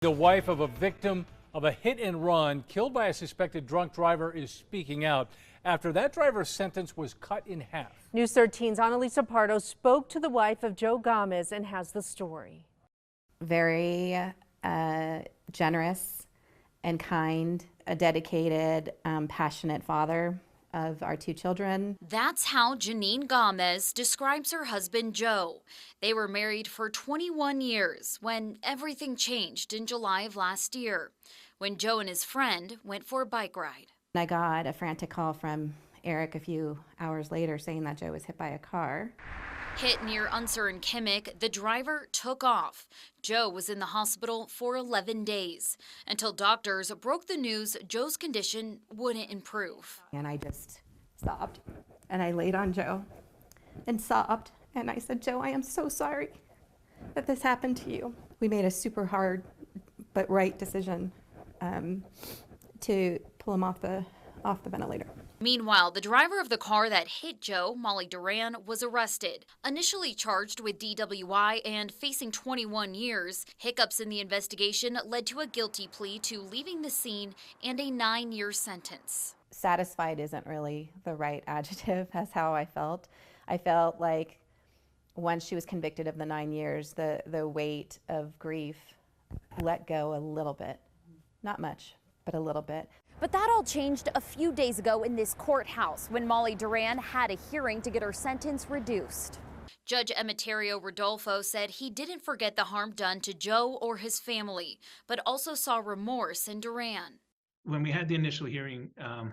The wife of a victim of a hit and run killed by a suspected drunk driver is speaking out after that driver's sentence was cut in half. News 13's Annalisa Pardo spoke to the wife of Joe Gomez and has the story. Very generous and kind, a dedicated, passionate father of our two children. That's how Janine Gomez describes her husband, Joe. They were married for 21 years when everything changed in July of last year, when Joe and his friend went for a bike ride. I got a frantic call from Eric a few hours later saying that Joe was hit by a car. Hit near Unser and Kimmick, the driver took off. Joe was in the hospital for 11 days until doctors broke the news Joe's condition wouldn't improve. And I just sobbed and I laid on Joe and sobbed and I said, Joe, I am so sorry that this happened to you. We made a super hard but right decision to pull him off the ventilator. Meanwhile, the driver of the car that hit Joe, Molly Duran, was arrested. Initially charged with DWI and facing 21 years, hiccups in the investigation led to a guilty plea to leaving the scene and a 9-year sentence. Satisfied isn't really the right adjective. That's how I felt. I felt like once she was convicted of the 9 years, the weight of grief let go a little bit. Not much, but a little bit. But that all changed a few days ago in this courthouse when Molly Duran had a hearing to get her sentence reduced. Judge Emeterio Rodolfo said he didn't forget the harm done to Joe or his family, but also saw remorse in Duran. When we had the initial hearing, I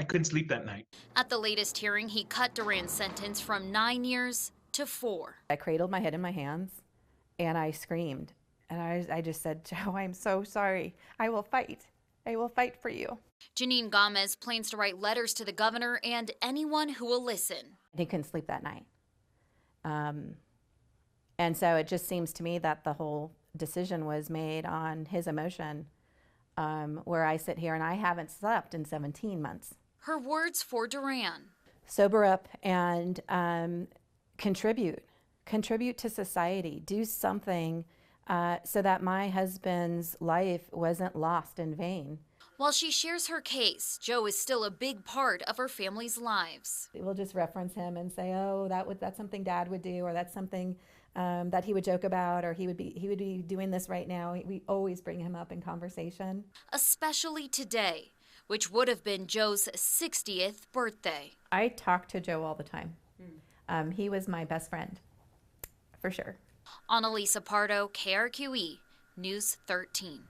couldn't sleep that night. At the latest hearing, he cut Duran's sentence from 9 years to 4. I cradled my head in my hands and I screamed. And I just said, Joe, I'm so sorry. I will fight. I will fight for you. Janine Gomez plans to write letters to the governor and anyone who will listen. He couldn't sleep that night. And so it just seems to me that the whole decision was made on his emotion, where I sit here and I haven't slept in 17 months. Her words for Duran. Sober up and contribute to society. Do something so that my husband's life wasn't lost in vain. While she shares her case, Joe is still a big part of her family's lives. We'll just reference him and say, oh, that's something Dad would do, or that's something that he would joke about, or he would be doing this right now. We always bring him up in conversation. Especially today, which would have been Joe's 60th birthday. I talk to Joe all the time. He was my best friend, for sure. Annalisa Pardo, KRQE, News 13.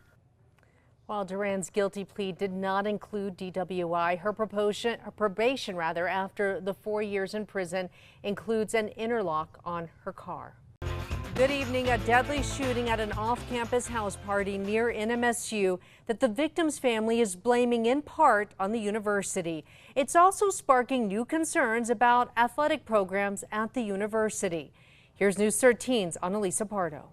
While Duran's guilty plea did not include DWI, her probation after the 4 years in prison includes an interlock on her car. Good evening. A deadly shooting at an off-campus house party near NMSU that the victim's family is blaming in part on the university. It's also sparking new concerns about athletic programs at the university. Here's News 13's Annalisa Pardo.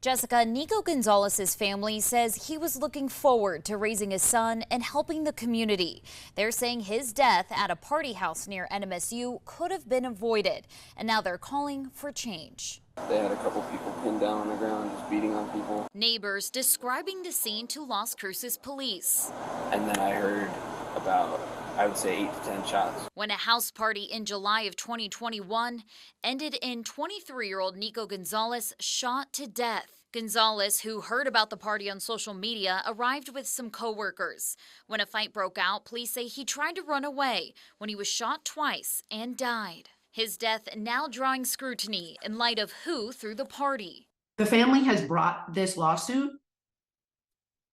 Jessica, Nico Gonzalez's family says he was looking forward to raising his son and helping the community. They're saying his death at a party house near NMSU could have been avoided, and now they're calling for change. They had a couple people pinned down on the ground, just beating on people. Neighbors describing the scene to Las Cruces police. And then I heard about, I would say, 8 to 10 shots. When a house party in July of 2021 ended in 23-year-old Nico Gonzalez shot to death. Gonzalez, who heard about the party on social media, arrived with some co-workers. When a fight broke out, police say he tried to run away when he was shot twice and died. His death now drawing scrutiny in light of who threw the party. The family has brought this lawsuit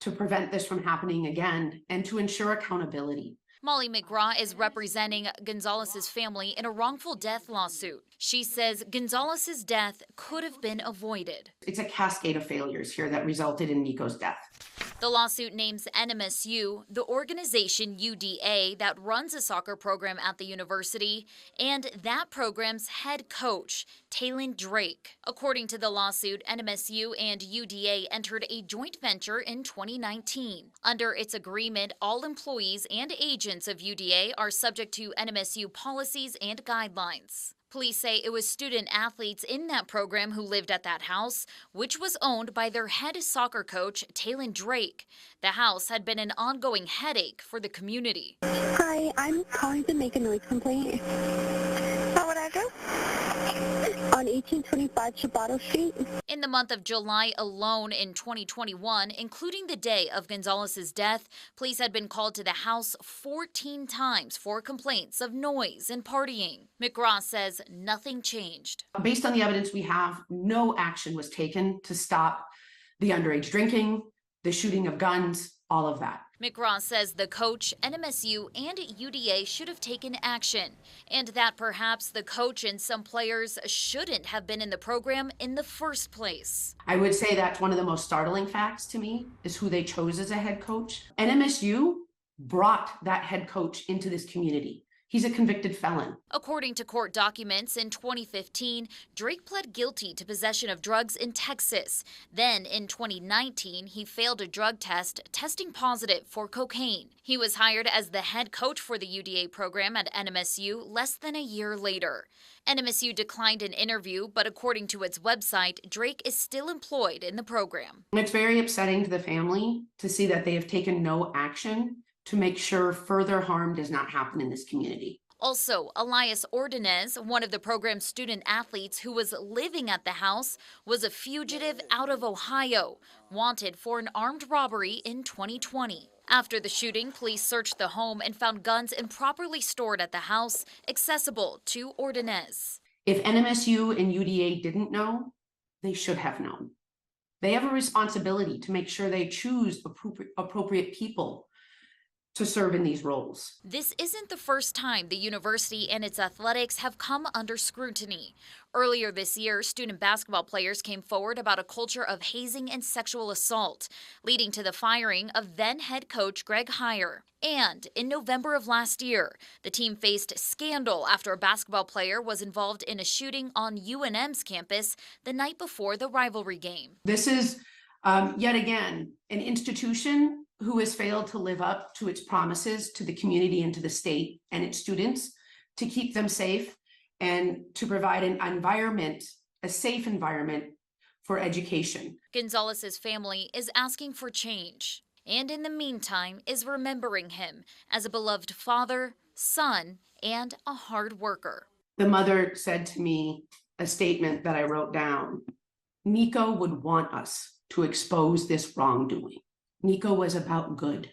to prevent this from happening again and to ensure accountability. Molly McGraw is representing Gonzalez's family in a wrongful death lawsuit. She says Gonzalez's death could have been avoided. It's a cascade of failures here that resulted in Nico's death. The lawsuit names NMSU, the organization UDA that runs a soccer program at the university, and that program's head coach, Taylon Drake. According to the lawsuit, NMSU and UDA entered a joint venture in 2019. Under its agreement, all employees and agents of UDA are subject to NMSU policies and guidelines. Police say it was student athletes in that program who lived at that house, which was owned by their head soccer coach, Taylon Drake. The house had been an ongoing headache for the community. Hi, I'm calling to make a noise complaint. How would I do? On 1825 Chabato Street. In the month of July alone in 2021, including the day of Gonzalez's death, police had been called to the house 14 times for complaints of noise and partying. McGraw says nothing changed. Based on the evidence we have, no action was taken to stop the underage drinking, the shooting of guns, all of that. McGraw says the coach, NMSU, and UDA should have taken action, and that perhaps the coach and some players shouldn't have been in the program in the first place. I would say that's one of the most startling facts to me is who they chose as a head coach. NMSU brought that head coach into this community. He's a convicted felon. According to court documents, in 2015, Drake pled guilty to possession of drugs in Texas. Then, in 2019, he failed a drug test, testing positive for cocaine. He was hired as the head coach for the UDA program at NMSU less than a year later. NMSU declined an interview, but according to its website, Drake is still employed in the program. It's very upsetting to the family to see that they have taken no action to make sure further harm does not happen in this community. Also, Elias Ordonez, one of the program's student athletes who was living at the house, was a fugitive out of Ohio, wanted for an armed robbery in 2020. After the shooting, police searched the home and found guns improperly stored at the house, accessible to Ordonez. If NMSU and UDA didn't know, they should have known. They have a responsibility to make sure they choose appropriate people to serve in these roles. This isn't the first time the university and its athletics have come under scrutiny. Earlier this year, student basketball players came forward about a culture of hazing and sexual assault, leading to the firing of then head coach Greg Heiar. And in November of last year, the team faced scandal after a basketball player was involved in a shooting on UNM's campus the night before the rivalry game. This is yet again an institution who has failed to live up to its promises to the community and to the state and its students to keep them safe and to provide an environment, a safe environment for education. Gonzalez's family is asking for change, and in the meantime is remembering him as a beloved father, son, and a hard worker. The mother said to me a statement that I wrote down. Nico would want us to expose this wrongdoing. Nico was about good,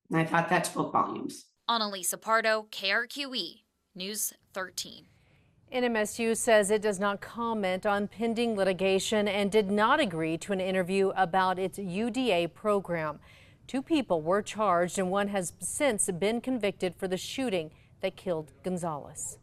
and I thought that spoke volumes. Annalisa Pardo, KRQE, News 13. NMSU says it does not comment on pending litigation and did not agree to an interview about its UDA program. 2 people were charged and one has since been convicted for the shooting that killed Gonzalez.